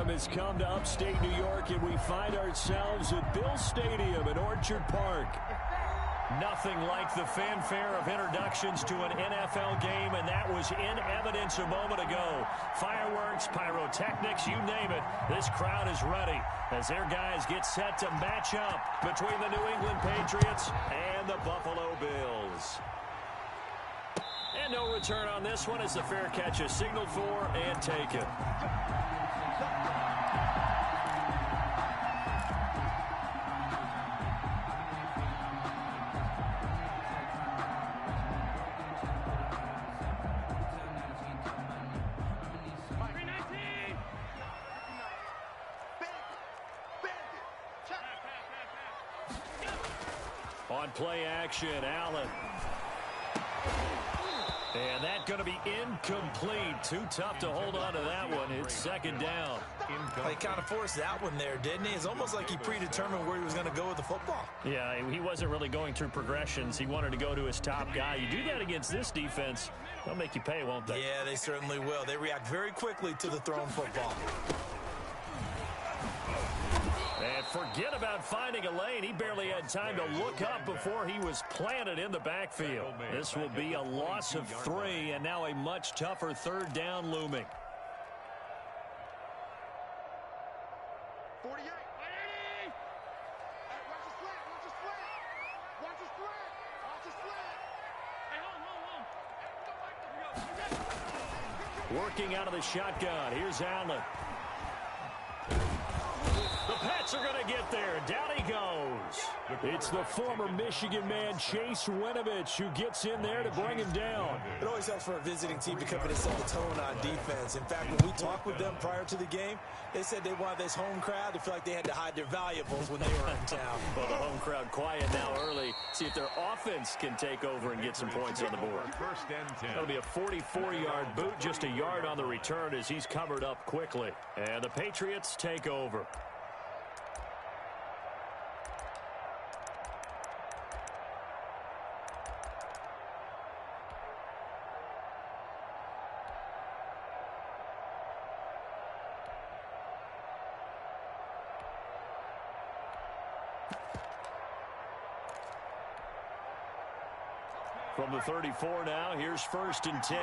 time has come to upstate New York, and we find ourselves at Bill Stadium in Orchard Park. Nothing like the fanfare of introductions to an NFL game, and that was in evidence a moment ago. Fireworks, pyrotechnics, you name it. This crowd is ready as their guys get set to match up between the New England Patriots and the Buffalo Bills. And no return on this one as the fair catch is signaled for and taken. On play action, Allen. And that's going to be incomplete. Too tough to hold on to that one. It's second down. He kind of forced that one there, didn't he? It's almost like he predetermined where he was going to go with the football. Yeah, he wasn't really going through progressions. He wanted to go to his top guy. You do that against this defense, they'll make you pay, won't they? Yeah, they certainly will. They react very quickly to the thrown football. And forget about finding a lane. He barely had time to look up before he was planted in the backfield. This will be a loss of 3, and now a much tougher third down looming. 48. Hey, watch the slant. Watch the slant. Watch the slant. Watch the slant. Hey, hold. Working out of the shotgun. Here's Allen. The Pats are going to get there. Down he goes. It's the former Michigan man, Chase Winovich, who gets in there to bring him down. It always helps for a visiting team to come in and set the tone on defense. In fact, when we talked with them prior to the game, they said they wanted this home crowd to feel like they had to hide their valuables when they were in town. Well, the home crowd quiet now early. See if their offense can take over and get some points on the board. That'll be a 44-yard boot, just a yard on the return as he's covered up quickly. And the Patriots take over. From the 34 now, here's 1st and 10.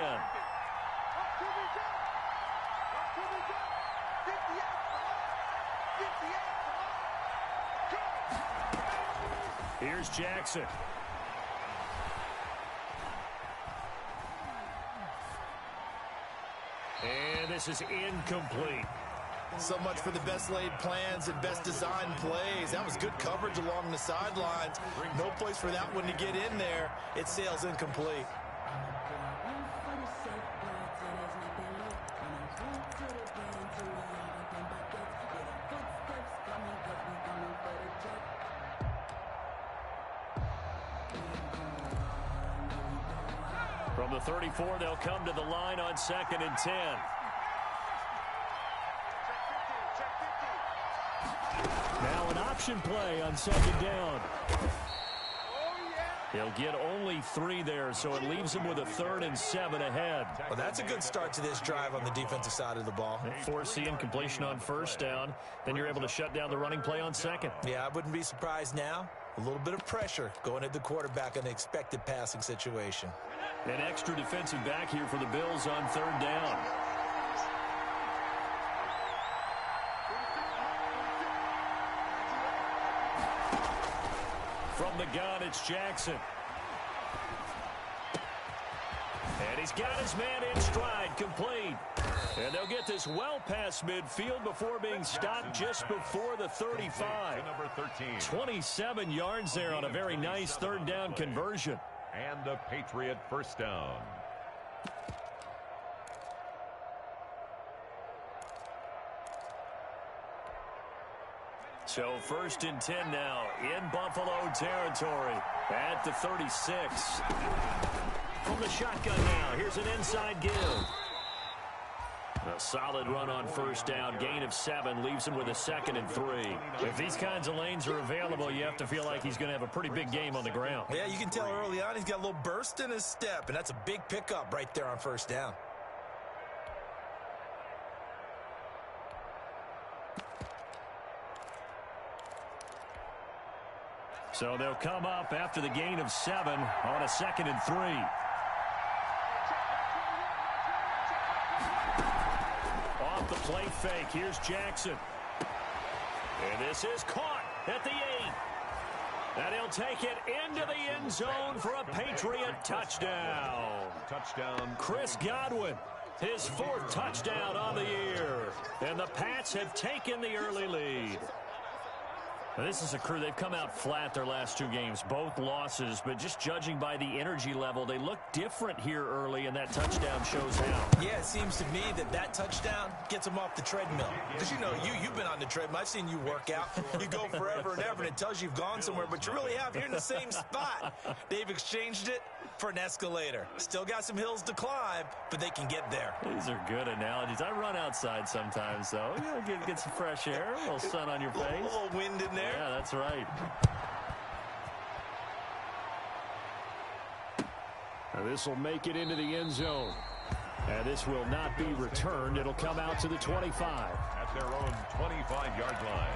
Here's Jackson. And this is incomplete. So much for the best laid plans and best designed plays. That was good coverage along the sidelines. No place for that one to get in there. It sails incomplete. From the 34, they'll come to the line on 2nd and 10. Now an option play on 2nd down. They'll get only 3 there, so it leaves them with a 3rd and 7 ahead. Well, that's a good start to this drive on the defensive side of the ball. Force the incompletion on 1st down. Then you're able to shut down the running play on 2nd. Yeah, I wouldn't be surprised now. A little bit of pressure going at the quarterback in the expected passing situation. An extra defensive back here for the Bills on 3rd down. From the gun, it's Jackson. And he's got his man in stride, complete. And they'll get this well past midfield before being stopped just before the 35. 27 yards there on a very nice 3rd down conversion. And a Patriot 1st down. So 1st and 10 now in Buffalo territory at the 36. From the shotgun now, here's an inside give. A solid run on 1st down, gain of 7, leaves him with a 2nd and 3. If these kinds of lanes are available, you have to feel like he's going to have a pretty big game on the ground. Yeah, you can tell early on he's got a little burst in his step, and that's a big pickup right there on 1st down. So they'll come up after the gain of 7 on a 2nd and 3. Off the play fake. Here's Jackson. And this is caught at the 8. And he'll take it into the end zone for a Patriot touchdown. Touchdown. Chris Godwin, his 4th touchdown on the year. And the Pats have taken the early lead. Now, this is a crew. They've come out flat their last 2 games, both losses, but just judging by the energy level, they look different here early, and that touchdown shows how. Yeah, it seems to me that touchdown gets them off the treadmill. Because, you know, you've been on the treadmill. I've seen you work out. You go forever and ever, and it tells you you've gone somewhere, but you really have. You're in the same spot. They've exchanged it for an escalator. Still got some hills to climb, but they can get there. These are good analogies. I run outside sometimes, though. You know, get some fresh air, a little sun on your face. A little wind in there. Yeah, that's right. Now this will make it into the end zone. And this will not be returned. It'll come out to the 25. At their own 25-yard line.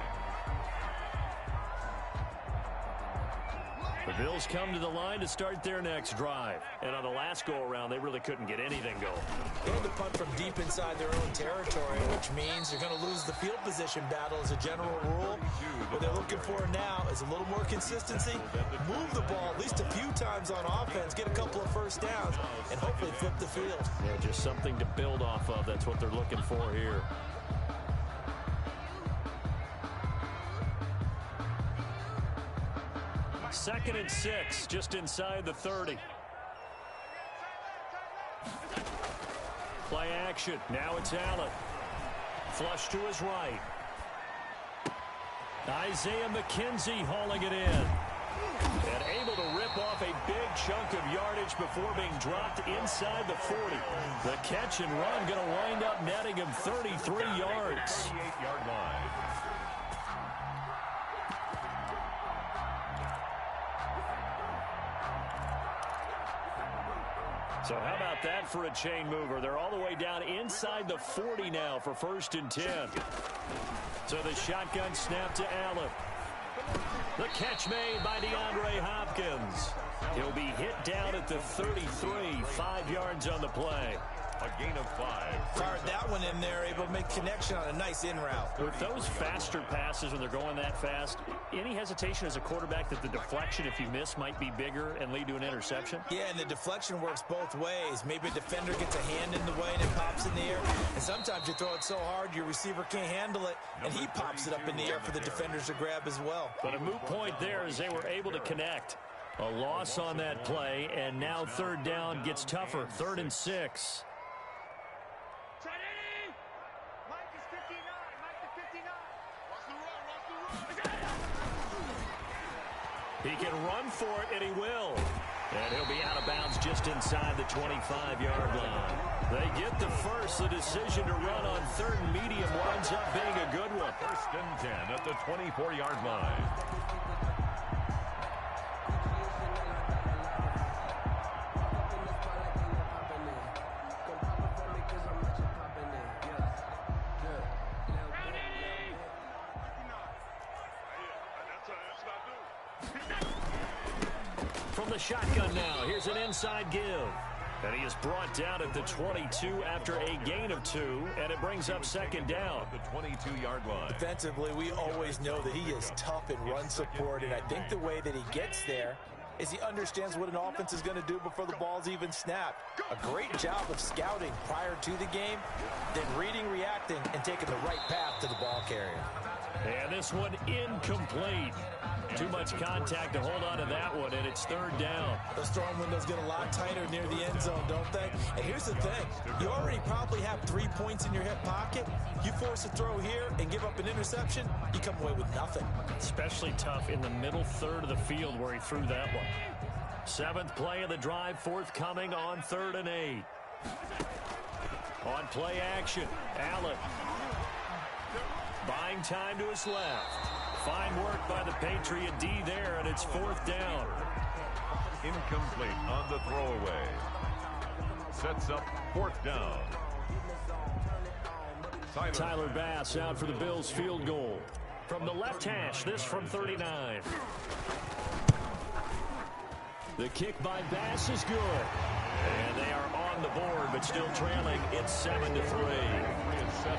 The Bills come to the line to start their next drive. And on the last go-around, they really couldn't get anything going. They had to punt from deep inside their own territory, which means they're going to lose the field position battle as a general rule. What they're looking for now is a little more consistency, move the ball at least a few times on offense, get a couple of first downs, and hopefully flip the field. Yeah, just something to build off of. That's what they're looking for here. Second and 6, just inside the 30. Play action. Now it's Allen. Flush to his right. Isaiah McKenzie hauling it in. And able to rip off a big chunk of yardage before being dropped inside the 40. The catch and run going to wind up netting him 33 yards. 38-yard line. So how about that for a chain mover? They're all the way down inside the 40 now for 1st and 10. So the shotgun snap to Allen. The catch made by DeAndre Hopkins. He'll be hit down at the 33, 5 yards on the play. A gain of 5. Fired that one in there, able to make connection on a nice in route. With those faster passes when they're going that fast, any hesitation as a quarterback that the deflection, if you miss, might be bigger and lead to an interception? Yeah, and the deflection works both ways. Maybe a defender gets a hand in the way and it pops in the air. And sometimes you throw it so hard your receiver can't handle it, and he pops it up in the air for the defenders to grab as well. But a moot point there as they were able to connect. A loss on that play, and now 3rd down gets tougher. 3rd and 6. He can run for it, and he will. And he'll be out of bounds just inside the 25-yard line. They get the first. The decision to run on 3rd and medium winds up being a good one. 1st and 10 at the 24-yard line. From the shotgun now, here's an inside give. And he is brought down at the 22 after a gain of 2, and it brings up 2nd down. The 22-yard line. Defensively, we always know that he is tough in run support, and I think the way that he gets there is he understands what an offense is going to do before the ball's even snapped. A great job of scouting prior to the game, then reading, reacting, and taking the right path to the ball carrier. And this one incomplete. Too much contact to hold on to that one, and it's 3rd down. Those throwing windows get a lot tighter near the end zone, don't they? And here's the thing. You already probably have 3 points in your hip pocket. You force a throw here and give up an interception, you come away with nothing. Especially tough in the middle 3rd of the field where he threw that one. 7th play of the drive, forthcoming on 3rd and 8. On play action, Allen. Buying time to his left. Fine work by the Patriot D there, and it's 4th down. Incomplete on the throwaway. Sets up 4th down. Tyler Bass out for the Bills field goal. From the left hash, this from 39. The kick by Bass is good. And they are on the board, but still trailing. It's 7-3.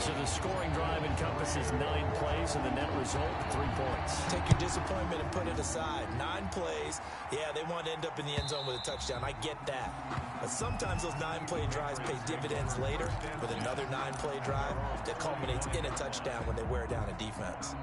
So the scoring drive encompasses 9 plays, and the net result, 3 points. Take your disappointment and put it aside. 9 plays. Yeah, they want to end up in the end zone with a touchdown. I get that. But sometimes those 9-play drives pay dividends later with another 9-play drive that culminates in a touchdown when they wear down a defense.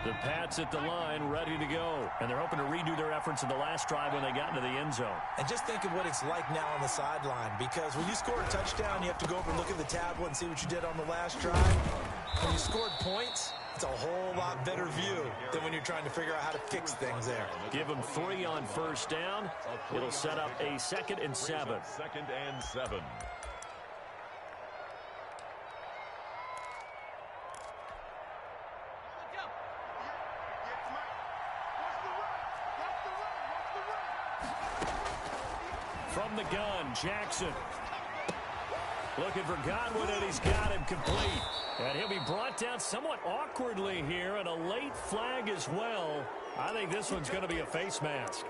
The Pats at the line, ready to go. And they're hoping to redo their efforts in the last drive when they got into the end zone. And just think of what it's like now on the sideline, because when you score a touchdown, you have to go over and look at the tablet and see what you did on the last drive. When you scored points, it's a whole lot better view than when you're trying to figure out how to fix things there. Give them 3 on first down. It'll set up a 2nd and 7. 2nd and 7. From the gun, Jackson. Looking for Godwin, and he's got him complete. And he'll be brought down somewhat awkwardly here, and a late flag as well. I think this one's going to be a face mask.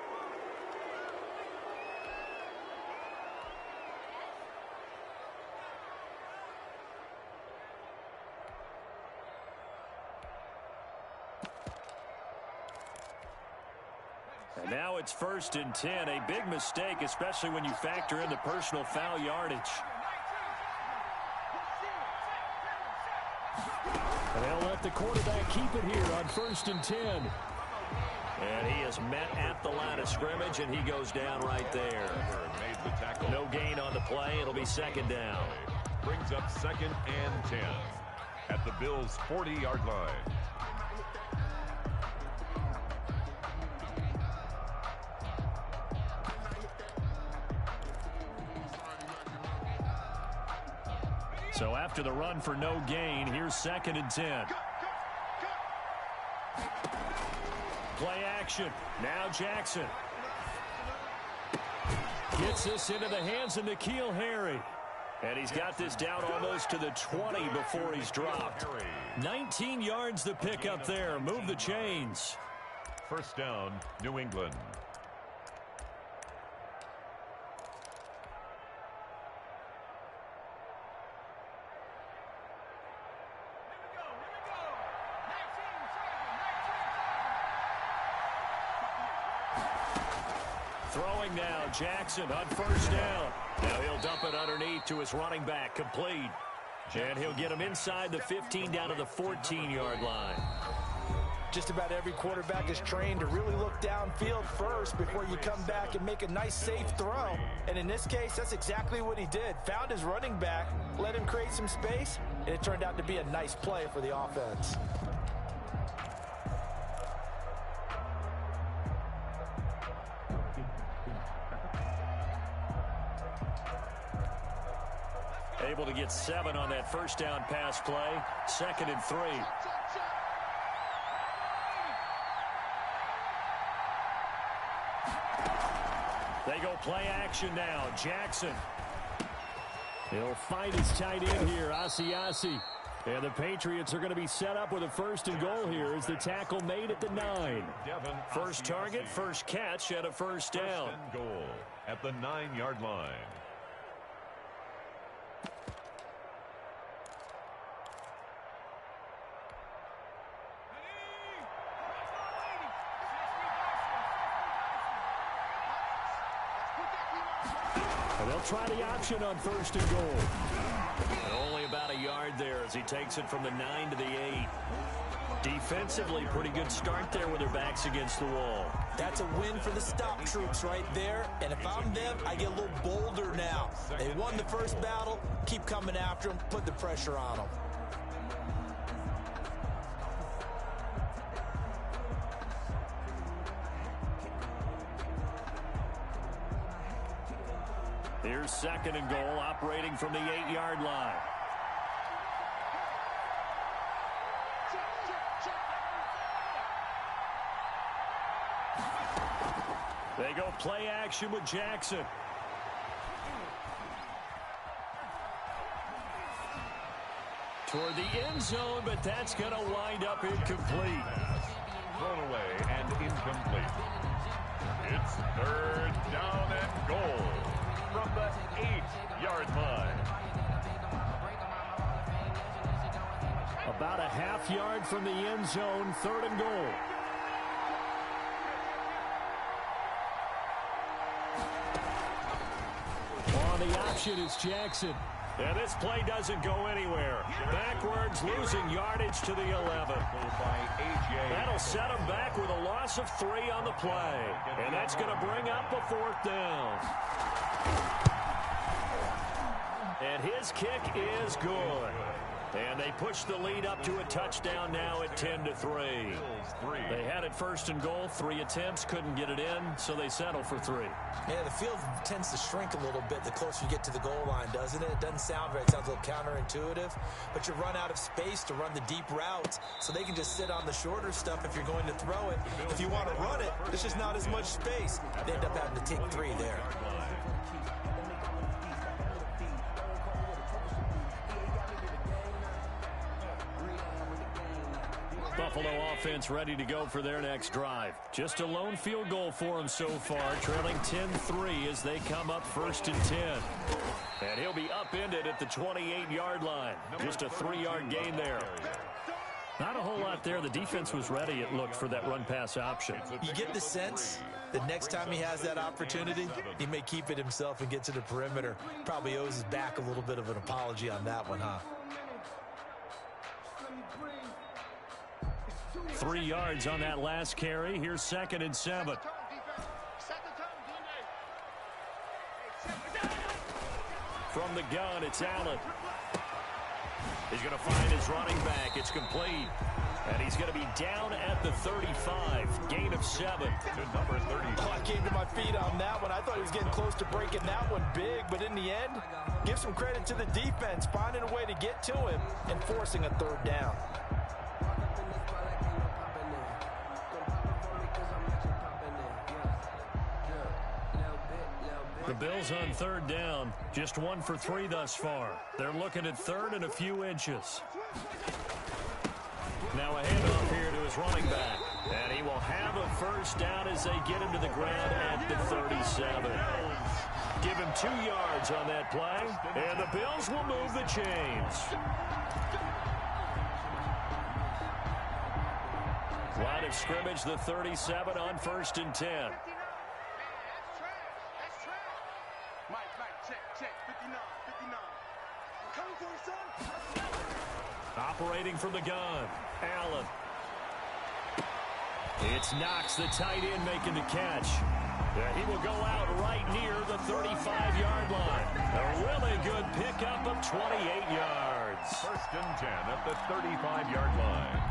And now it's 1st and 10. A big mistake, especially when you factor in the personal foul yardage. And they'll let the quarterback keep it here on 1st and 10. And he is met at the line of scrimmage, and he goes down right there. No gain on the play. It'll be 2nd down. Brings up 2nd and 10 at the Bills' 40-yard line. So after the run for no gain, here's 2nd and 10. Play action. Now Jackson. Gets this into the hands of N'Keal Harry. And he's got this down almost to the 20 before he's dropped. 19 yards to pick up there. Move the chains. 1st down, New England. Throwing now, Jackson on 1st down. Now he'll dump it underneath to his running back, complete. And he'll get him inside the 15 down to the 14-yard line. Just about every quarterback is trained to really look downfield first before you come back and make a nice, safe throw. And in this case, that's exactly what he did. Found his running back, let him create some space, and it turned out to be a nice play for the offense. Able to get 7 on that 1st down pass play. 2nd and 3. They go play action now. Jackson. He'll fight his tight end here, Asiasi. And the Patriots are going to be set up with a 1st and goal here as the tackle made at the 9. First target, first catch, and a 1st down. 1st and goal at the 9-yard line. And they'll try the option on 1st and goal. And only about a yard there as he takes it from the 9 to the 8. Defensively, pretty good start there with their backs against the wall. That's a win for the stop troops right there. And if I'm them, I get a little bolder now. They won the first battle. Keep coming after them. Put the pressure on them. Here's 2nd and goal, operating from the 8-yard line. They go play action with Jackson. Toward the end zone, but that's going to wind up incomplete. Thrown away and incomplete. It's third down and goal from the 8-yard line. About a half yard from the end zone, third and goal. On the option is Jackson. And this play doesn't go anywhere. Backwards, losing yardage to the 11. That'll set him back with a loss of 3 on the play. And that's going to bring up a 4th down. And his kick is good. And they push the lead up to a touchdown now at 10-3. They had it first and goal, 3 attempts, couldn't get it in, so they settle for 3. Yeah, the field tends to shrink a little bit the closer you get to the goal line, doesn't it? It doesn't sound right. It sounds a little counterintuitive, but you run out of space to run the deep routes, so they can just sit on the shorter stuff if you're going to throw it. If you want to run it, there's just not as much space. They end up having to take 3 there. Buffalo offense ready to go for their next drive. Just a lone field goal for them so far, trailing 10-3 as they come up 1st and 10. And he'll be upended at the 28-yard line. Just a 3-yard gain there. Not a whole lot there. The defense was ready, it looked, for that run-pass option. You get the sense that next time he has that opportunity, he may keep it himself and get to the perimeter. Probably owes his back a little bit of an apology on that one, huh? 3 yards on that last carry. Here's 2nd and 7. From the gun, it's Allen. He's going to find his running back. It's complete. And he's going to be down at the 35. Gain of 7. To number 30. Oh, I came to my feet on that one. I thought he was getting close to breaking that one big. But in the end, give some credit to the defense, finding a way to get to him and forcing a 3rd down. The Bills on 3rd down, just 1 for 3 thus far. They're looking at 3rd and a few inches. Now a handoff here to his running back. And he will have a 1st down as they get him to the ground at the 37. Give him 2 yards on that play, and the Bills will move the chains. Line of scrimmage, the 37 on 1st and 10. Operating from the gun, Allen. It's Knox, the tight end, making the catch. He will go out right near the 35-yard line. A really good pickup of 28 yards. 1st and 10 at the 35-yard line.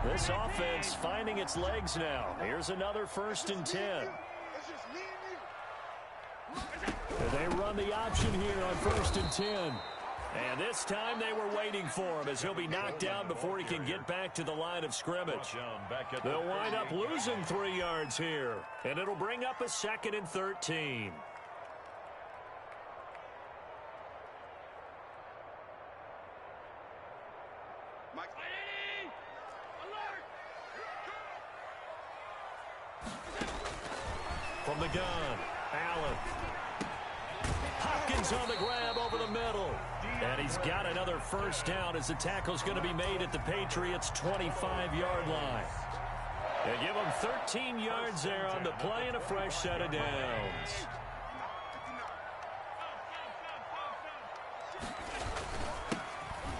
This offense finding its legs now. Here's another 1st and 10. They run the option here on 1st and 10. And this time they were waiting for him as he'll be knocked down before he can get back to the line of scrimmage. They'll wind up losing 3 yards here. And it'll bring up a 2nd and 13. From the gun, Allen. Hopkins on the grab over the middle. And he's got another 1st down as the tackle's going to be made at the Patriots' 25-yard line. They give him 13 yards there on the play and a fresh set of downs.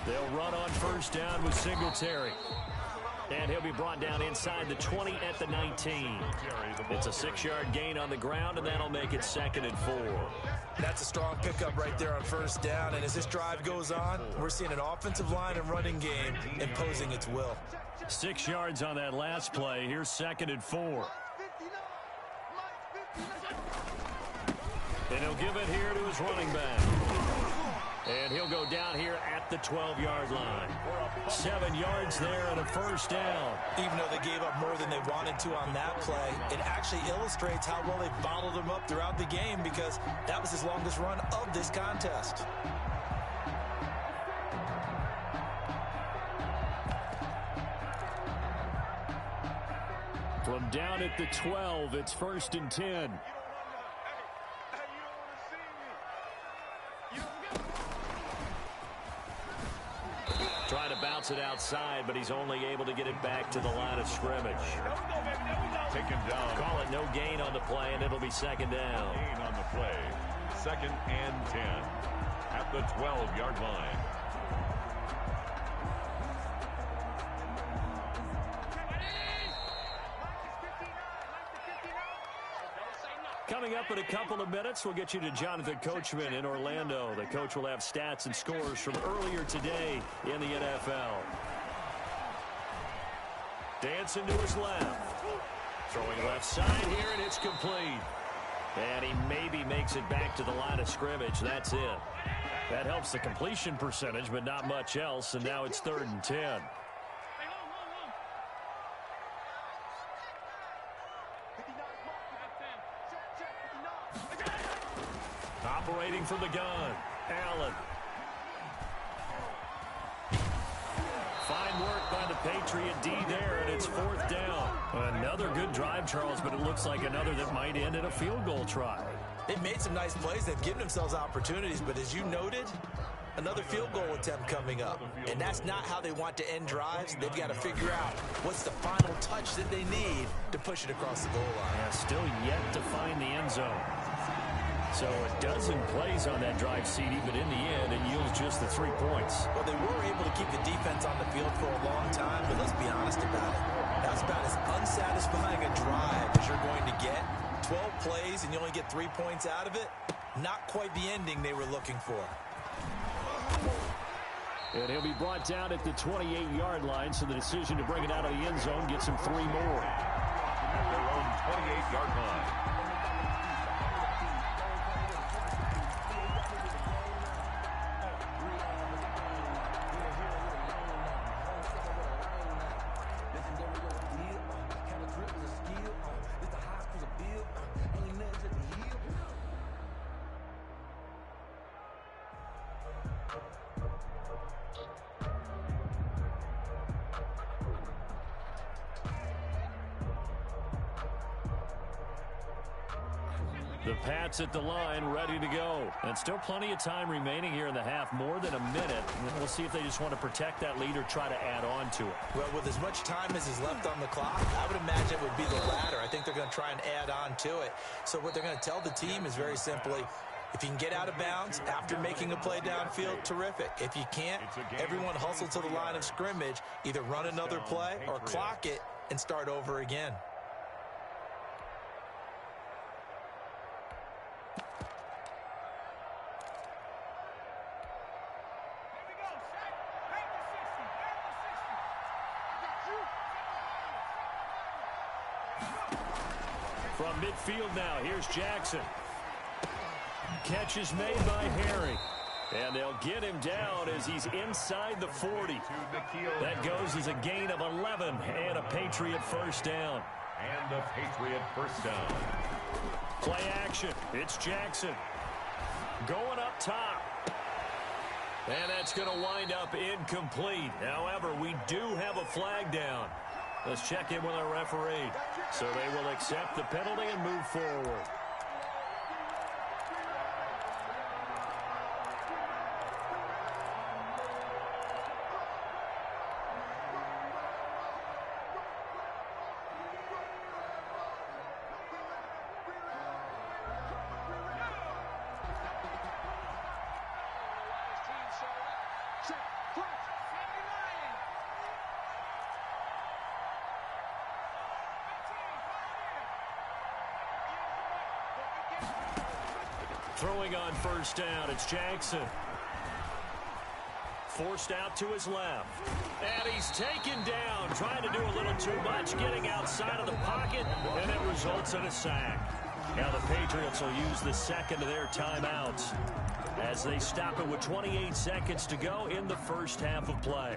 They'll run on 1st down with Singletary. And he'll be brought down inside the 20 at the 19. It's a 6-yard gain on the ground, and that'll make it 2nd and 4. That's a strong pickup right there on 1st down. And as this drive goes on, we're seeing an offensive line and running game imposing its will. 6 yards on that last play. Here's 2nd and 4. And he'll give it here to his running back. And he'll go down here at the 12-yard line. 7 yards there and a first down. Even though they gave up more than they wanted to on that play, it actually illustrates how well they bottled them up throughout the game because that was his longest run of this contest. From down at the 12, it's 1st and 10. Trying to bounce it outside, but he's only able to get it back to the line of scrimmage. Taken down. Call it no gain on the play, and it'll be 2nd down. Gain on the play. 2nd and 10 at the 12-yard line. Coming up in a couple of minutes, we'll get you to Jonathan Coachman in Orlando. The coach will have stats and scores from earlier today in the NFL. Dancing to his left. Throwing left side here, and it's complete. And he maybe makes it back to the line of scrimmage. That's it. That helps the completion percentage, but not much else. And now it's 3rd and 10. Operating from the gun, Allen. Fine work by the Patriot D there, and it's 4th down. Another good drive, Charles, but it looks like another that might end in a field goal try. They've made some nice plays. They've given themselves opportunities, but as you noted, another field goal attempt coming up. And that's not how they want to end drives. They've got to figure out what's the final touch that they need to push it across the goal line. Yeah, still yet to find the end zone. So a dozen plays on that drive, CD, but in the end, it yields just the 3 points. Well, they were able to keep the defense on the field for a long time, but let's be honest about it. That's about as unsatisfying a drive as you're going to get. 12 plays and you only get 3 points out of it. Not quite the ending they were looking for. And he'll be brought down at the 28-yard line, so the decision to bring it out of the end zone gets him 3 more. At their own 28-yard line. The Pats at the line, ready to go. And still plenty of time remaining here in the half, more than a minute. We'll see if they just want to protect that lead or try to add on to it. Well, with as much time as is left on the clock, I would imagine it would be the latter. I think they're going to try and add on to it. So what they're going to tell the team is very simply, if you can get out of bounds after making a play downfield, terrific. If you can't, everyone hustle to the line of scrimmage, either run another play or clock it and start over again. From midfield now, here's Jackson. Catch is made by Harry. And they'll get him down as he's inside the 40. That goes as a gain of 11 and a Patriot first down. And a Patriot first down. Play action. It's Jackson. Going up top. And that's going to wind up incomplete. However, we do have a flag down. Let's check in with our referee. So they will accept the penalty and move forward. Throwing on first down, it's Jackson. Forced out to his left. And he's taken down, trying to do a little too much, getting outside of the pocket, and it results in a sack. Now the Patriots will use the second of their timeouts as they stop it with 28 seconds to go in the first half of play.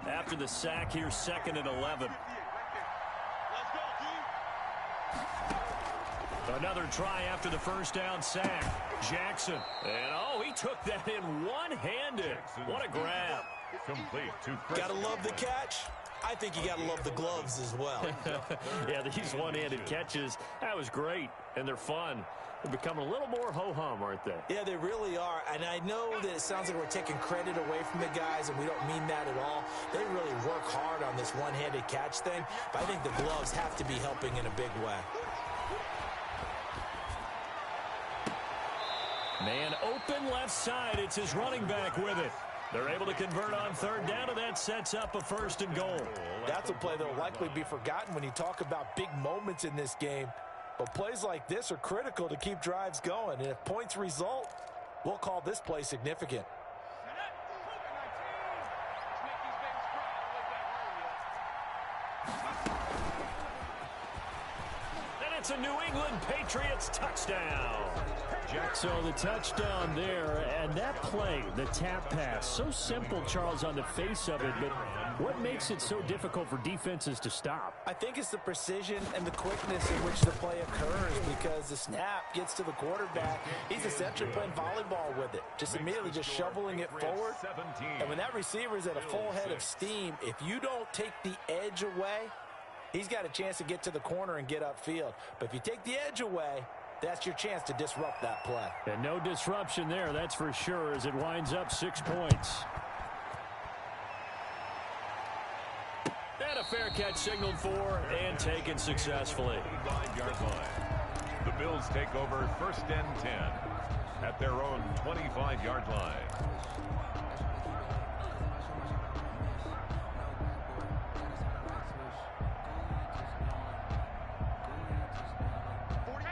After the sack, here's 2nd and 11. Another try after the first down sack. Jackson. And, he took that in one-handed. What a grab. Complete to Gotta love the catch. I think you gotta love the gloves as well. Yeah, these one-handed catches, that was great. And they're fun. They're becoming a little more ho-hum, aren't they? Yeah, they really are. And I know that it sounds like we're taking credit away from the guys, and we don't mean that at all. They really work hard on this one-handed catch thing, but I think the gloves have to be helping in a big way. Man open left side. It's his running back with it. They're able to convert on 3rd down, and that sets up a 1st and goal. That's a play that will likely be forgotten when you talk about big moments in this game. But plays like this are critical to keep drives going. And if points result, we'll call this play significant. And it's a New England Patriots touchdown. So the touchdown there, and that play, the tap pass, so simple, Charles, on the face of it, but what makes it so difficult for defenses to stop? I think it's the precision and the quickness in which the play occurs, because the snap gets to the quarterback. He's essentially playing volleyball with it, just immediately just shoveling it forward. And when that receiver is at a full head of steam, if you don't take the edge away, he's got a chance to get to the corner and get upfield. But if you take the edge away, that's your chance to disrupt that play. And no disruption there, that's for sure, as it winds up 6 points. And a fair catch signaled for and taken successfully. 5-yard line. The Bills take over 1st and 10 at their own 25-yard line.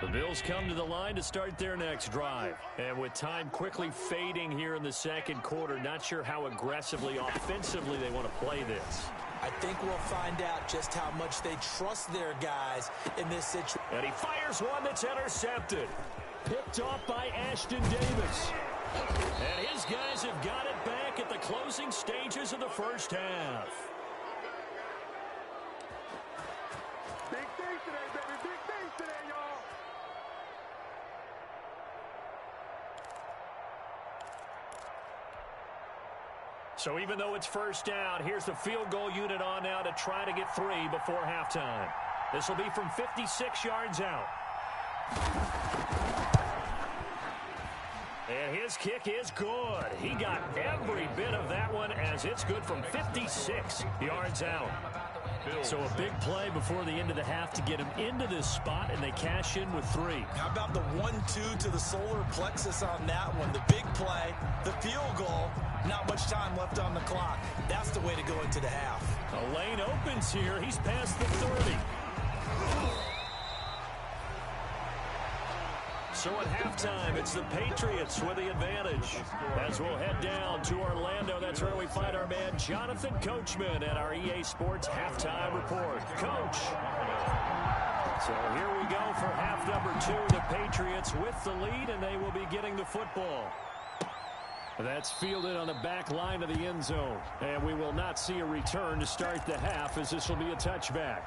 The Bills come to the line to start their next drive. And with time quickly fading here in the 2nd quarter, not sure how aggressively, offensively they want to play this. I think we'll find out just how much they trust their guys in this situation. And he fires one that's intercepted. Picked off by Ashton Davis. And his guys have got it back at the closing stages of the first half. Big things today, baby. Big things today, y'all. So even though it's first down, here's the field goal unit on now to try to get 3 before halftime. This will be from 56 yards out. And his kick is good. He got every bit of that one, as it's good from 56 yards out. So a big play before the end of the half to get him into this spot, and they cash in with 3. How about the 1-2 to the solar plexus on that one? The big play, the field goal, not much time left on the clock. That's the way to go into the half. A lane opens here. He's past the 30. So at halftime, it's the Patriots with the advantage. As we'll head down to Orlando, that's where we find our man Jonathan Coachman at our EA Sports Halftime Report. Coach. So here we go for half number 2. The Patriots with the lead, and they will be getting the football. That's fielded on the back line of the end zone. And we will not see a return to start the half, as this will be a touchback.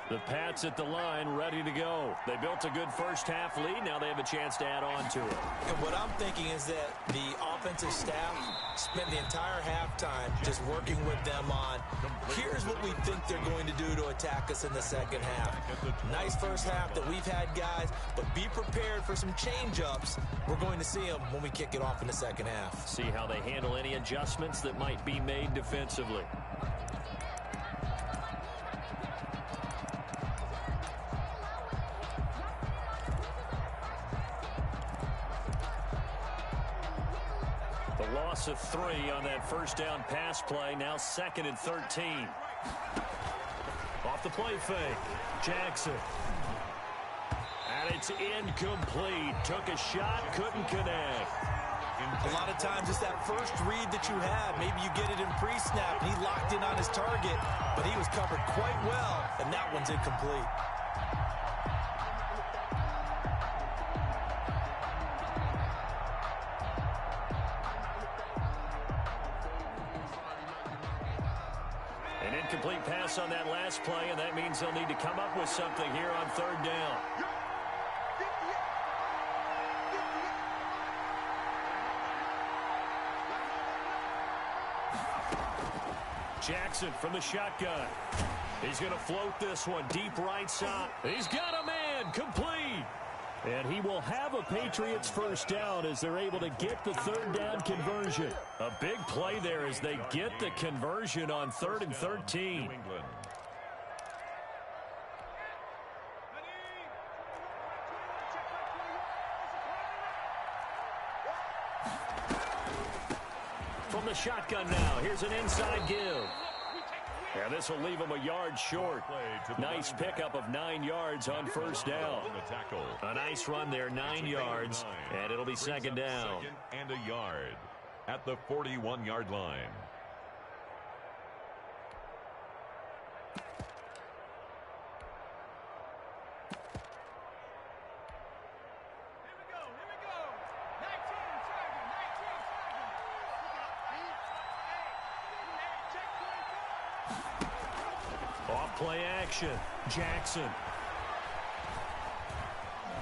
The Pats at the line, ready to go. They built a good first half lead. Now they have a chance to add on to it. And what I'm thinking is that the offensive staff spent the entire halftime just working with them on, here's what we think they're going to do to attack us in the second half. Nice first half that we've had, guys, but be prepared for some change-ups. We're going to see them when we kick it off in the second half. See how they handle any adjustments that might be made defensively. loss of 3 on that first down pass play. Now 2nd and 13. Off the play fake. Jackson. And it's incomplete. Took a shot, couldn't connect. A lot of times it's that first read that you have. Maybe you get it in pre-snap, and he locked in on his target, but he was covered quite well, and that one's incomplete. An incomplete pass on that last play, and that means they'll need to come up with something here on 3rd down. Jackson from the shotgun. He's going to float this one deep right side. He's got a man, complete. And he will have a Patriots first down as they're able to get the 3rd down conversion. A big play there as they get the conversion on 3rd and 13. From the shotgun now, here's an inside give. And this will leave him a yard short. Nice pickup of 9 yards on first down. A nice run there, 9 yards, and it'll be 2nd down. 2nd and a yard at the 41-yard line. Play action. Jackson.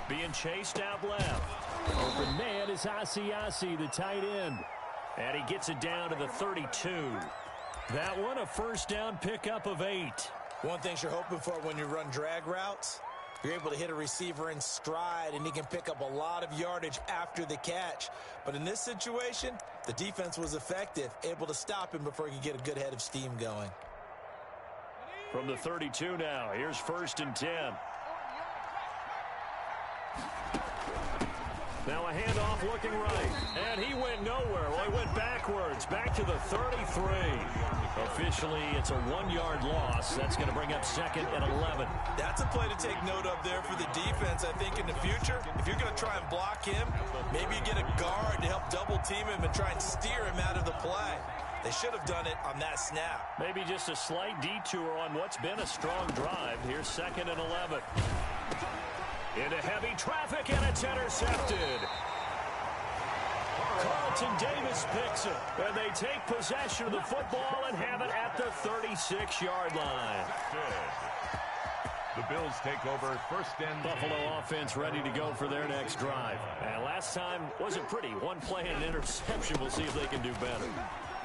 Being chased out left. Open man is Asiasi, the tight end. And he gets it down to the 32. That one a first down pickup of 8. One thing you're hoping for when you run drag routes, you're able to hit a receiver in stride, and he can pick up a lot of yardage after the catch. But in this situation, the defense was effective, able to stop him before he could get a good head of steam going. From the 32 now, here's 1st and 10. Now a handoff looking right, and he went nowhere. Well, he went backwards, back to the 33. Officially, it's a 1-yard loss. That's going to bring up 2nd and 11. That's a play to take note of there for the defense. I think in the future, if you're going to try and block him, maybe you get a guard to help double team him and try and steer him out of the play. They should have done it on that snap. Maybe just a slight detour on what's been a strong drive. Here's 2nd and 11. Into heavy traffic, and it's intercepted. Carlton Davis picks it, and they take possession of the football and have it at the 36-yard line. The Bills take over 1st and Buffalo offense ready to go for their next drive. And last time wasn't pretty. 1 play and an interception. We'll see if they can do better.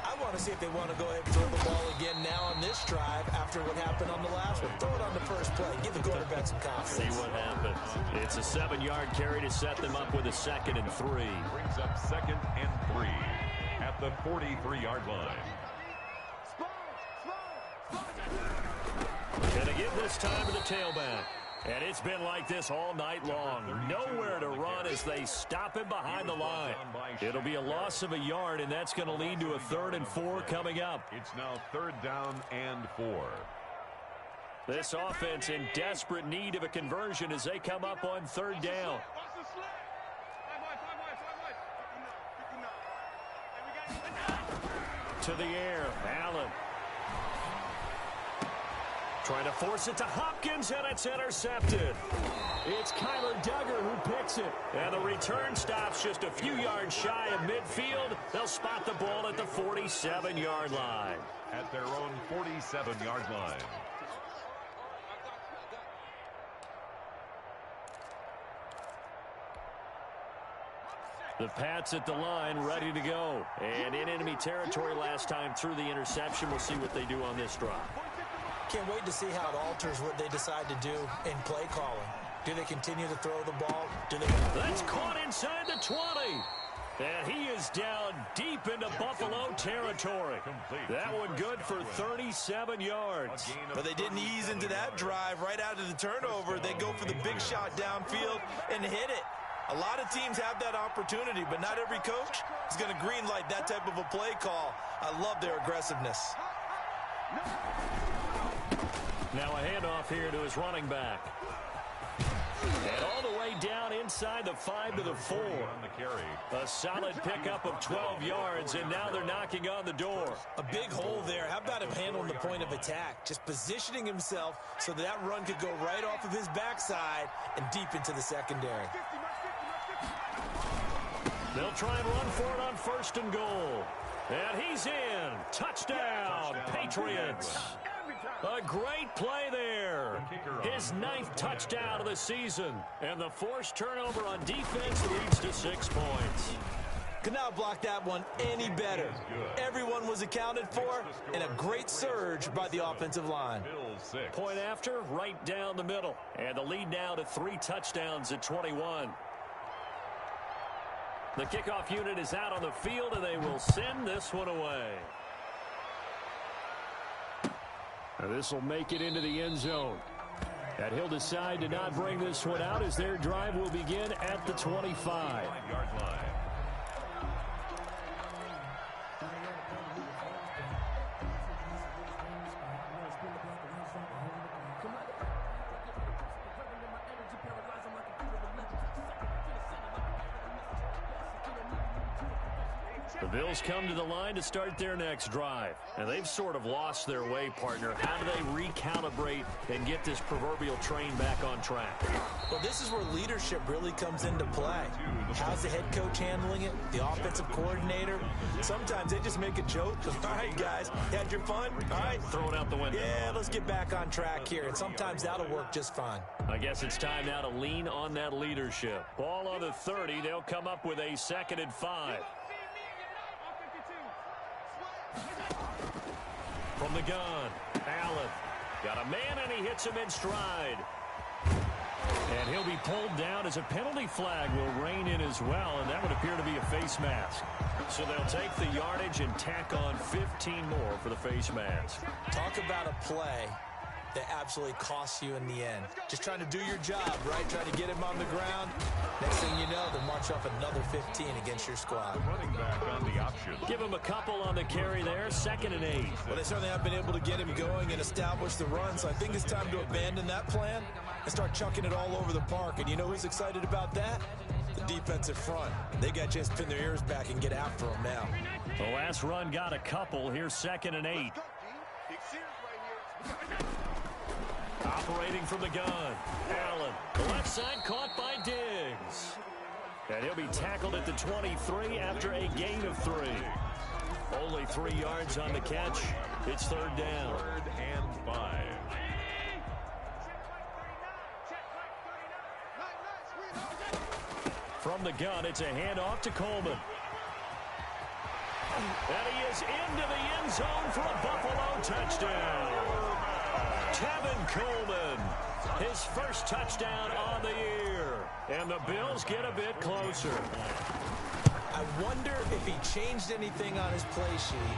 I want to see if they want to go ahead and throw the ball again now on this drive after what happened on the last one. Throw it on the first play. Give the quarterback some confidence. See what happens. It's a 7-yard carry to set them up with a 2nd and 3. Brings up 2nd and 3 at the 43-yard line. Gonna give this time to the tailback. And it's been like this all night long. Nowhere to run as they stop him behind the line. It'll be a loss of a yard, and that's going to lead to a 3rd and 4 coming up. It's now 3rd down and 4. This offense in desperate need of a conversion as they come up on 3rd down. To the air, Allen. Trying to force it to Hopkins, and it's intercepted. It's Kyler Duggar who picks it. And the return stops just a few yards shy of midfield. They'll spot the ball at the 47-yard line. At their own 47-yard line. The Pats at the line, ready to go. And in enemy territory last time through the interception. We'll see what they do on this drive. Can't wait to see how it alters what they decide to do in play calling. Do they continue to throw the ball? That's caught inside the 20. And he is down deep into Buffalo territory. That one good for 37 yards. But they didn't ease into that drive right out of the turnover. They go for the big shot downfield and hit it. A lot of teams have that opportunity, but not every coach is going to green light that type of a play call. I love their aggressiveness. Now a handoff here to his running back. And all the way down inside the 5 to the 4. A solid pickup of 12 yards, and now they're knocking on the door. A big hole there. How about him handling the point of attack? Just positioning himself so that run could go right off of his backside and deep into the secondary. They'll try and run for it on 1st and goal. And he's in. Touchdown, Patriots. A great play there. His 9th touchdown of the season. And the forced turnover on defense leads to 6 points. Could not block that one any better. Everyone was accounted for, and a great surge by the offensive line. Point after, right down the middle. And the lead now to 3 touchdowns at 21. The kickoff unit is out on the field, and they will send this one away. This will make it into the end zone. And he'll decide to not bring this one out as their drive will begin at the 25-yard line. The Bills come to the line to start their next drive. And they've sort of lost their way, partner. How do they recalibrate and get this proverbial train back on track? Well, this is where leadership really comes into play. How's the head coach handling it? The offensive coordinator? Sometimes they just make a joke. All right, guys, had your fun? All right. Throw it out the window. Yeah, let's get back on track here. And sometimes that'll work just fine. I guess it's time now to lean on that leadership. Ball on the 30. They'll come up with a 2nd and 5. From the gun, Allen got a man, and he hits him in stride. And he'll be pulled down as a penalty flag will rein in as well, and that would appear to be a face mask. So they'll take the yardage and tack on 15 more for the face mask. Talk about a play that absolutely costs you in the end. Just trying to do your job, right? Trying to get him on the ground. Next thing you know, they'll march off another 15 against your squad. The running back on the option. Give him a couple on the carry there. 2nd and 8. Well, they certainly have been able to get him going and establish the run, so I think it's time to abandon that plan and start chucking it all over the park. And you know who's excited about that? The defensive front. They got a chance to pin their ears back and get after him now. The last run got a couple. Here's 2nd and 8. Operating from the gun, Allen. The left side caught by Diggs. And he'll be tackled at the 23 after a gain of 3. Only 3 yards on the catch. It's 3rd down. 3rd and 5. From the gun, it's a handoff to Coleman. And he is into the end zone for a Buffalo touchdown. Tevin Coleman, his 1st touchdown on the year. And the Bills get a bit closer. I wonder if he changed anything on his play sheet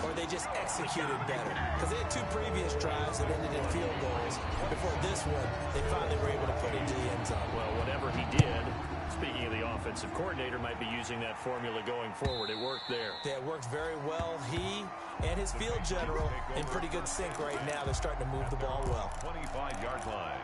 or they just executed better. Because they had 2 previous drives that ended in field goals. Before this one, they finally were able to put into the end zone. Well, whatever he did, speaking of the offensive coordinator, might be using that formula going forward. It worked there. Yeah, it worked very well. He and his field general in pretty good sync right now. They're starting to move the ball well. 25-yard line.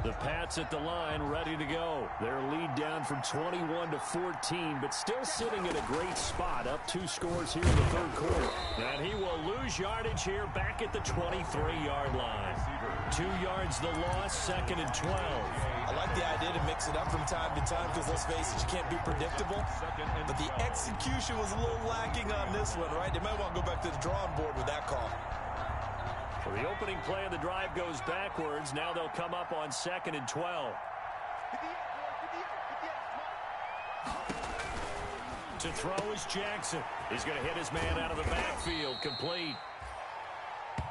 The Pats at the line, ready to go. Their lead down from 21 to 14, but still sitting in a great spot, up 2 scores here in the 3rd quarter. And he will lose yardage here back at the 23-yard line. 2 yards the loss, 2nd and 12. I like the idea to mix it up from time to time because, let's face it, you can't be predictable. But the execution was a little lacking on this one, right? They might want to go back to the drawing board with that call. So the opening play of the drive goes backwards. Now they'll come up on 2nd and 12. To throw is Jackson. He's going to hit his man out of the backfield. Complete.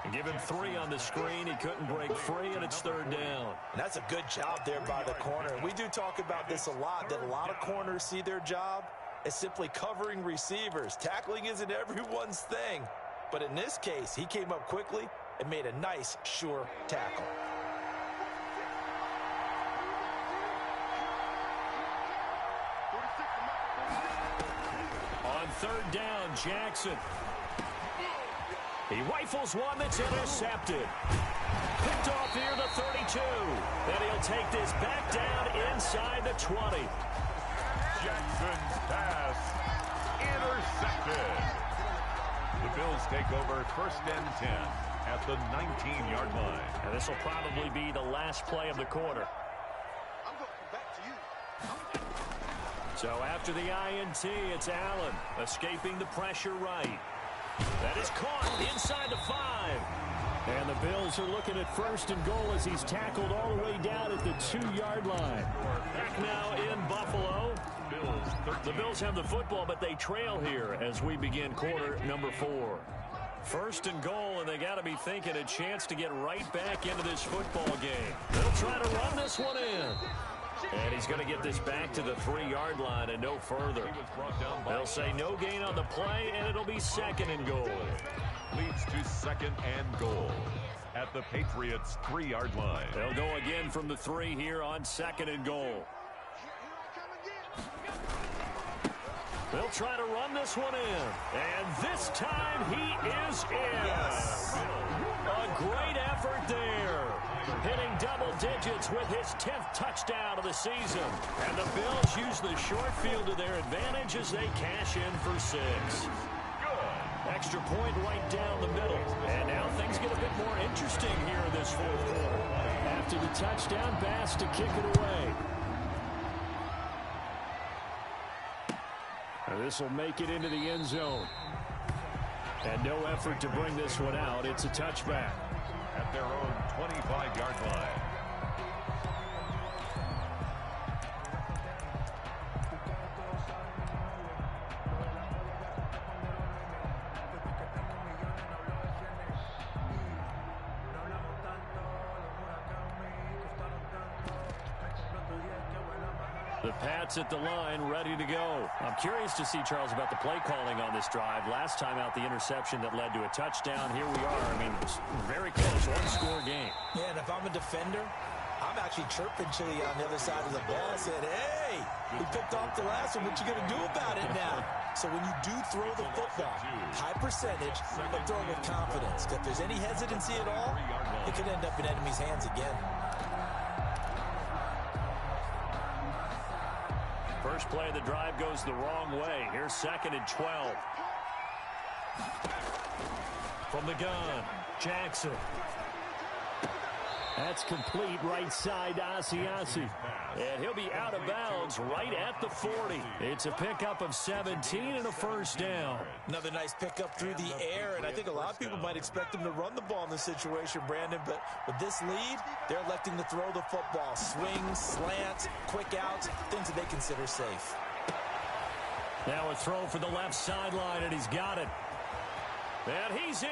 And give him 3 on the screen. He couldn't break free, and it's 3rd down. And that's a good job there by the corner. We do talk about this a lot, that a lot of corners see their job is simply covering receivers. Tackling isn't everyone's thing. But in this case, he came up quickly and made a nice, sure tackle. On third down, Jackson. He rifles one that's intercepted. Picked off near the 32. Then he'll take this back down inside the 20. Jackson's pass intercepted. The Bills take over first and 10 at the 19-yard line. And this will probably be the last play of the quarter. I'm going back to you. So after the INT, it's Allen escaping the pressure right. That is caught inside the 5. And the Bills are looking at first and goal as he's tackled all the way down at the 2-yard line. Back now in Buffalo. The Bills have the football, but they trail here as we begin quarter number 4. First and goal, and they got to be thinking a chance to get right back into this football game. They'll try to run this one in. And he's going to get this back to the 3-yard line and no further. They'll say no gain on the play, and it'll be second and goal. Leads to second and goal at the Patriots' 3-yard line. They'll go again from the 3 here on second and goal. They'll try to run this one in. And this time he is in. Yes. A great effort there. Hitting double digits with his 10th touchdown of the season. And the Bills use the short field to their advantage as they cash in for 6. Extra point right down the middle. And now things get a bit more interesting here in this fourth quarter. After the touchdown pass to kick it away. This will make it into the end zone. And no effort to bring this one out. It's a touchback. At their own 25-yard line. The Pats at the line, ready to go. I'm curious to see, Charles, about the play calling on this drive. Last time out, the interception that led to a touchdown. Here we are. I mean, it's very close, one-score game. Yeah, and if I'm a defender, I'm actually chirping Chili on the other side of the ball, saying, hey, we picked off the last one. What you going to do about it now? So when you do throw the football, high percentage, but throw it with confidence. If there's any hesitancy at all, it could end up in enemy's hands again. First play of the drive goes the wrong way. Here's second and 12. From the gun, Jackson. That's complete right side to Asiasi. And he'll be out of bounds right at the 40. It's a pickup of 17 and a first down. Another nice pickup through the air, and I think a lot of people might expect him to run the ball in this situation, Brandon, but with this lead, they're electing to throw the football. Swings, slants, quick outs, things that they consider safe. Now a throw for the left sideline, and he's got it. And he's in.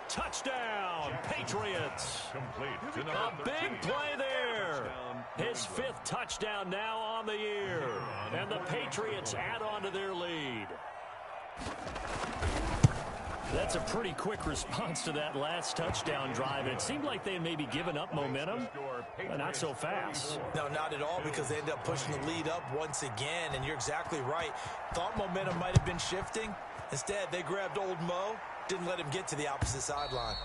Touchdown, Patriots. Complete. A big play there. His 5th touchdown now on the year. And the Patriots add on to their lead. That's a pretty quick response to that last touchdown drive. And it seemed like they had maybe given up momentum, but not so fast. No, not at all, because they ended up pushing the lead up once again. And you're exactly right. Thought momentum might have been shifting. Instead, they grabbed old Mo. Didn't let him get to the opposite sideline.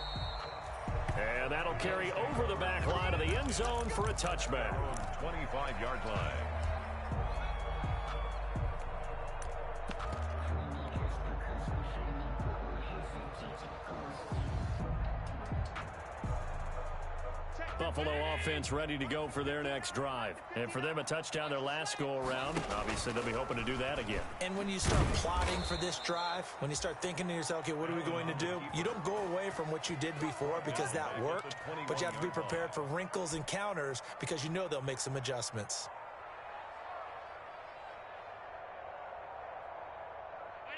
And that'll carry over the back line of the end zone for a touchback. 25-yard line. Buffalo offense ready to go for their next drive. And for them, a touchdown their last go-around. Obviously, they'll be hoping to do that again. And when you start plotting for this drive, when you start thinking to yourself, okay, what are we going to do? You don't go away from what you did before because that worked, but you have to be prepared for wrinkles and counters because you know they'll make some adjustments.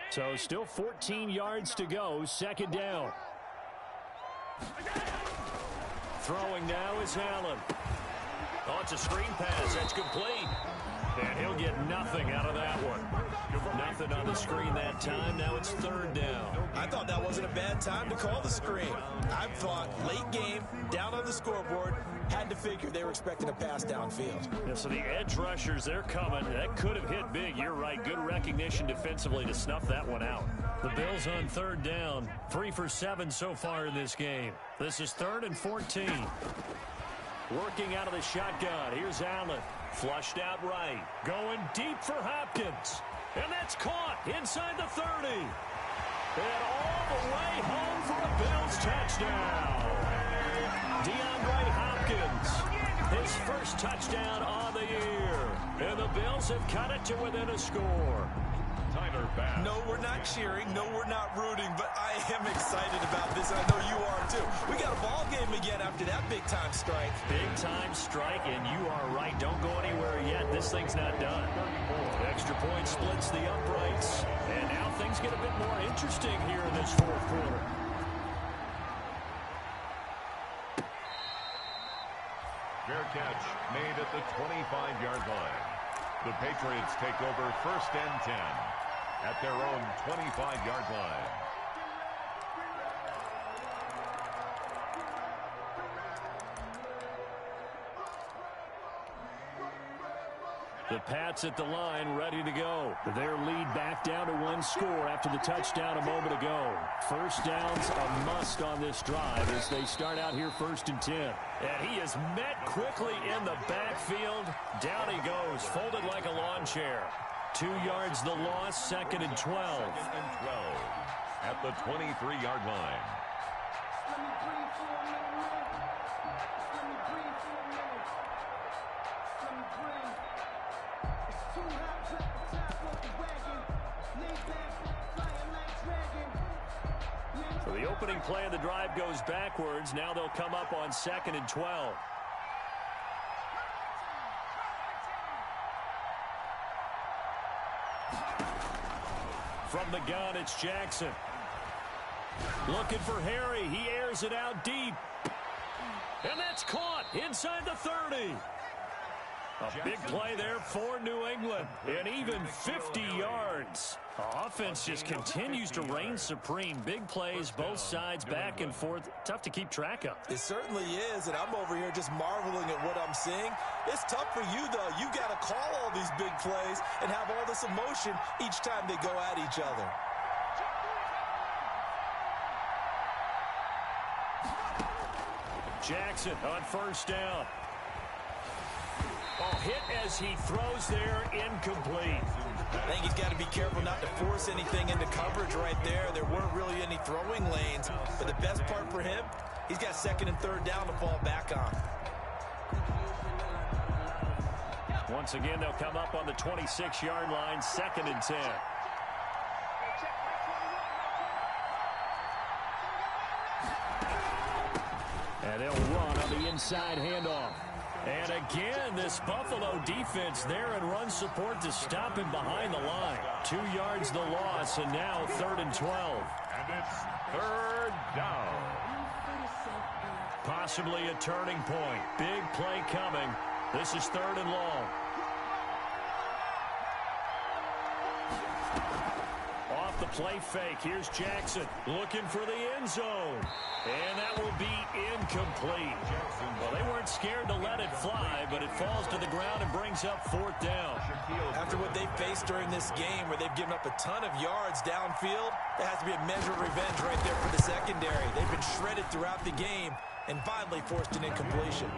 So still 14 yards to go, second down. Throwing now is Allen. Oh, it's a screen pass. That's complete. And he'll get nothing out of that one. Nothing on the screen that time. Now it's third down. I thought that wasn't a bad time to call the screen. I thought late game, down on the scoreboard, had to figure they were expecting a pass downfield. Yeah, so the edge rushers, they're coming. That could have hit big. You're right. Good recognition defensively to snuff that one out. The Bills on third down. 3 for 7 so far in this game. This is 3rd and 14. Working out of the shotgun. Here's Allen. Flushed out right. Going deep for Hopkins. And that's caught inside the 30. And all the way home for a Bills touchdown. DeAndre Hopkins, his first touchdown on the year. And the Bills have cut it to within a score. No, we're not cheering. No, we're not rooting. But I am excited about this. I know you are, too. We got a ball game again after that big-time strike. Big-time strike, and you are right. Don't go anywhere yet. This thing's not done. Extra point splits the uprights. And now things get a bit more interesting here in this fourth quarter. Fair catch made at the 25-yard line. The Patriots take over 1st and 10 at their own 25-yard line. The Pats at the line, ready to go. Their lead back down to 1 score after the touchdown a moment ago. First down's a must on this drive as they start out here 1st and 10. And he is met quickly in the backfield. Down he goes, folded like a lawn chair. 2 yards the loss, 2nd and 12. 2nd and 12 at the 23-yard line. So the opening play of the drive goes backwards. Now they'll come up on 2nd and 12. From the gun, it's Jackson. Looking for Harry. He airs it out deep. And that's caught inside the 30. A big play there for New England. And even 50 yards. Offense just continues to reign supreme. Big plays, both sides, back and forth. Tough to keep track of. It certainly is, and I'm over here just marveling at what I'm seeing. It's tough for you, though. You got to call all these big plays and have all this emotion each time they go at each other. Jackson on 1st down. Oh, hit as he throws there, incomplete. I think he's got to be careful not to force anything into coverage right there. There weren't really any throwing lanes, but the best part for him, he's got 2nd and 3rd down to fall back on. Once again, they'll come up on the 26-yard line, 2nd and 10. And they'll run on the inside handoff. And again, this Buffalo defense there in run support to stop him behind the line. 2 yards the loss, and now 3rd and 12. And it's 3rd down. Possibly a turning point. Big play coming. This is 3rd and long. Off the play fake. Here's Jackson looking for the end zone. And that will be incomplete. Well, they weren't scared to let it fly, but it falls to the ground and brings up 4th down. After what they've faced during this game where they've given up a ton of yards downfield, there has to be a measure of revenge right there for the secondary. They've been shredded throughout the game and finally forced an incompletion.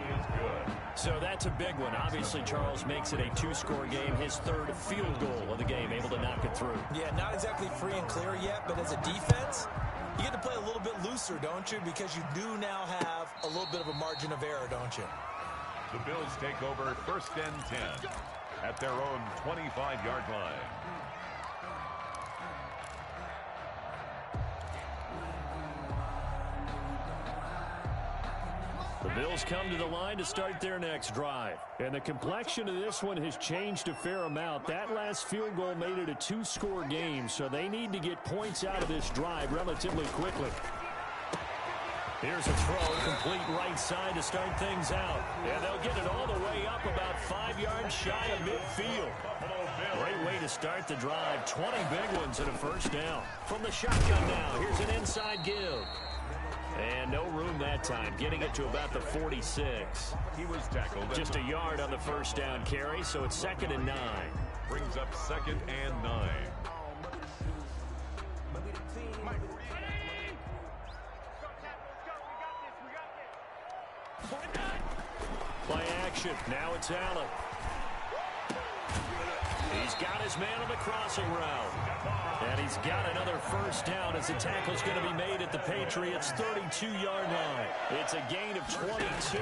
So that's a big one. Obviously, Charles makes it a 2-score game. His 3rd field goal of the game, able to knock it through. Yeah, not exactly free and clear yet, but as a defense, you get to play a little bit looser, don't you? Because you do now have a little bit of a margin of error, don't you? The Bills take over 1st and 10 at their own 25-yard line. The Bills come to the line to start their next drive. And the complexion of this one has changed a fair amount. That last field goal made it a 2-score game, so they need to get points out of this drive relatively quickly. Here's a throw, complete right side to start things out. And they'll get it all the way up about 5 yards shy of midfield. Great way to start the drive. 20 big ones and a first down. From the shotgun now, here's an inside give. And no room that time, getting it to about the 46. He was tackled. Just a yard on the first down carry, so it's 2nd and 9. Brings up 2nd and 9. Play action. Now it's Allen. He's got his man on the crossing route. And he's got another first down as the tackle's going to be made at the Patriots' 32-yard line. It's a gain of 22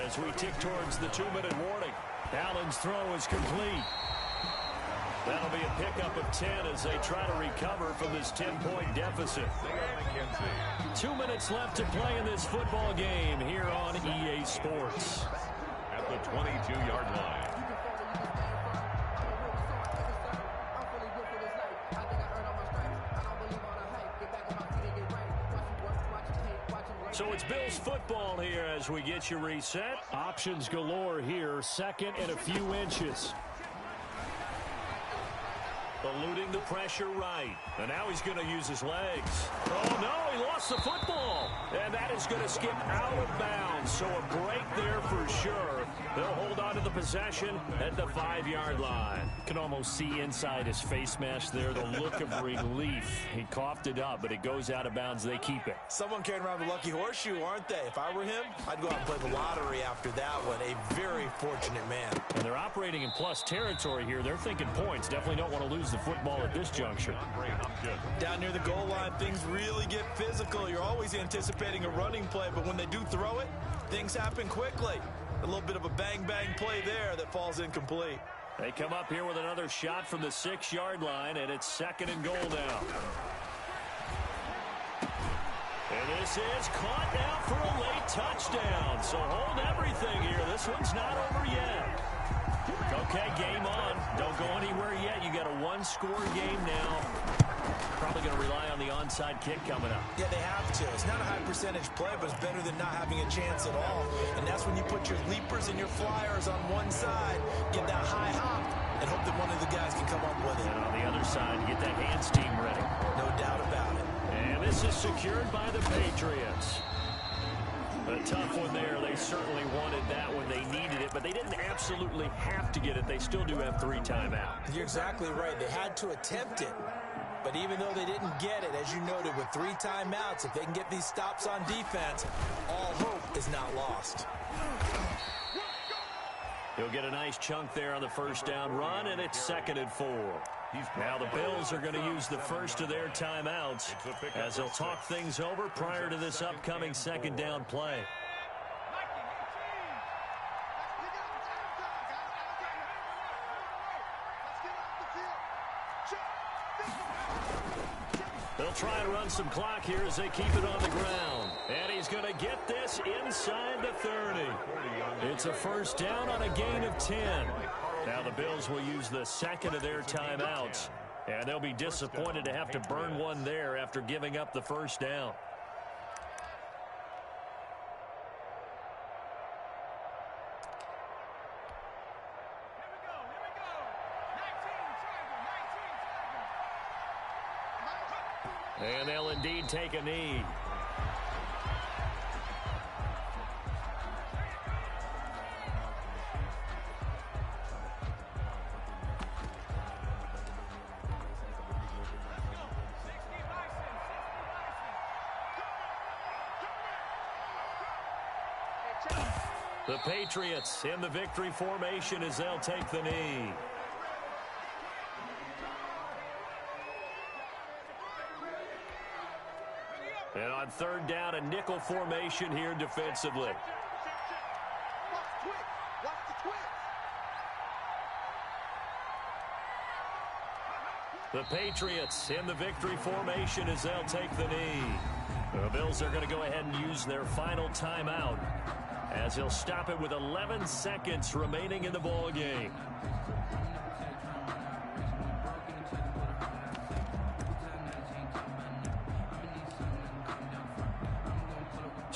as we tick towards the 2-minute warning. Allen's throw is complete. That'll be a pickup of 10 as they try to recover from this 10-point deficit. 2 minutes left to play in this football game here on EA Sports. At the 22-yard line. So it's Bills football here as we get you reset. Options galore here. 2nd and a few inches. Eluding the pressure right. And now he's going to use his legs. Oh, no, he lost the football. And that is going to skip out of bounds. So a break there for sure. They'll hold on to the possession at the 5-yard line. Can almost see inside his face mask there the look of relief. He coughed it up, but it goes out of bounds. They keep it. Someone carrying around the lucky horseshoe, aren't they? If I were him, I'd go out and play the lottery after that one. A very fortunate man. And they're operating in plus territory here. They're thinking points. Definitely don't want to lose the football at this juncture. Down near the goal line, things really get physical. You're always anticipating a running play, but when they do throw it, things happen quickly. A little bit of a bang-bang play there that falls incomplete. They come up here with another shot from the 6-yard line, and it's 2nd and goal now. And this is caught now for a late touchdown. So hold everything here. This one's not over yet. Okay, game on. Don't go anywhere yet. You got a 1-score game now. Probably going to rely on the onside kick coming up. Yeah, they have to. It's not a high percentage play, but it's better than not having a chance at all. And that's when you put your leapers and your flyers on one side, get that high hop, and hope that one of the guys can come up with it. And on the other side, get that hands team ready. No doubt about it. And this is secured by the Patriots. A tough one there. They certainly wanted that when they needed it, but they didn't absolutely have to get it. They still do have 3 timeouts. You're exactly right. They had to attempt it. But even though they didn't get it, as you noted, with 3 timeouts, if they can get these stops on defense, all hope is not lost. He'll get a nice chunk there on the first down run, and it's 2nd and 4. Now the Bills are going to use the first of their timeouts as they'll talk things over prior to this upcoming 2nd down play. They'll try to run some clock here as they keep it on the ground. And he's going to get this inside the 30. It's a first down on a gain of 10. Now the Bills will use the 2nd of their timeouts. And they'll be disappointed to have to burn one there after giving up the first down. And they'll indeed take a knee. The Patriots in the victory formation as they'll take the knee. And on 3rd down, a nickel formation here defensively. The Patriots in the victory formation as they'll take the knee. The Bills are going to go ahead and use their final timeout as he'll stop it with 11 seconds remaining in the ball game.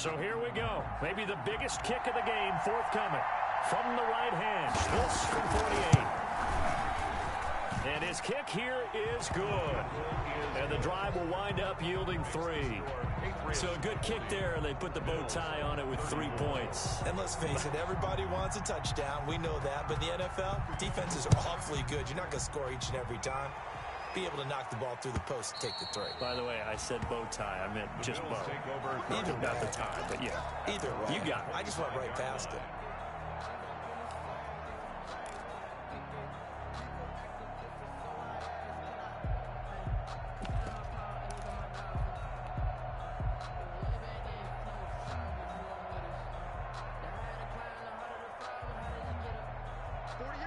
So here we go. Maybe the biggest kick of the game forthcoming. From the right hand, Schultz from 48. And his kick here is good. And the drive will wind up yielding 3. So a good kick there, and they put the bow tie on it with 3 points. And let's face it, everybody wants a touchdown. We know that. But in the NFL, defenses are awfully good. You're not going to score each and every time. Be able to knock the ball through the post and take the 3. By the way, I said bow tie. I meant just bow. Either way. Not the tie, but yeah. Either way. You got it. I just went right past it.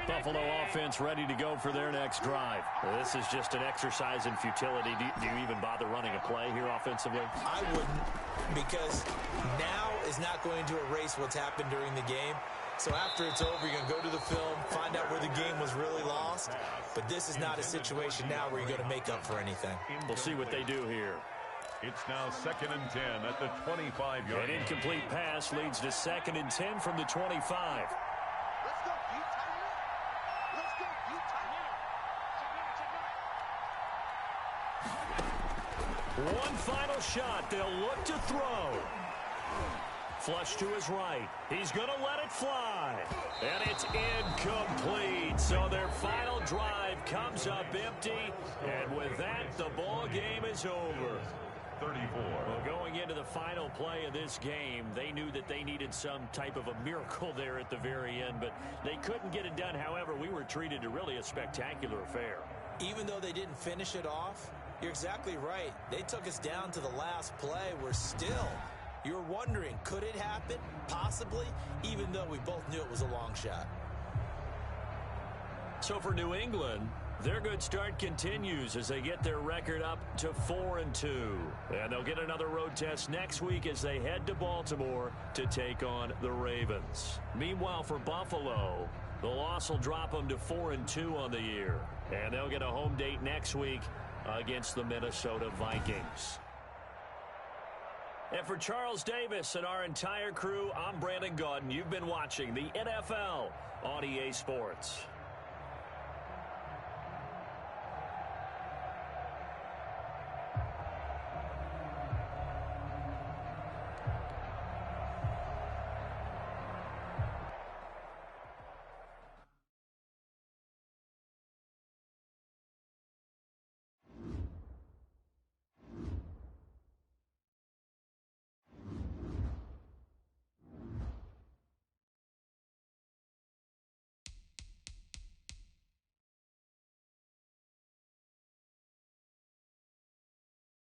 Buffalo offense ready to go for their next drive. This is just an exercise in futility. Do you even bother running a play here offensively? I wouldn't, because now is not going to erase what's happened during the game. So after it's over, you're going to go to the film, find out where the game was really lost. But this is not a situation now where you're going to make up for anything. We'll see what they do here. It's now 2nd and 10 at the 25-yard line. An incomplete pass leads to 2nd and 10 from the 25. One final shot. They'll look to throw. Flush to his right. He's going to let it fly. And it's incomplete. So their final drive comes up empty. And with that, the ball game is over. 34. Well, going into the final play of this game, they knew that they needed some type of a miracle there at the very end, but they couldn't get it done. However, we were treated to really a spectacular affair. Even though they didn't finish it off, you're exactly right. They took us down to the last play. We're still, you're wondering, could it happen? Possibly, even though we both knew it was a long shot. So for New England, their good start continues as they get their record up to 4-2. And they'll get another road test next week as they head to Baltimore to take on the Ravens. Meanwhile, for Buffalo, the loss will drop them to 4-2 on the year. And they'll get a home date next week against the Minnesota Vikings. And for Charles Davis and our entire crew, I'm Brandon Gaudin. You've been watching the NFL on EA Sports.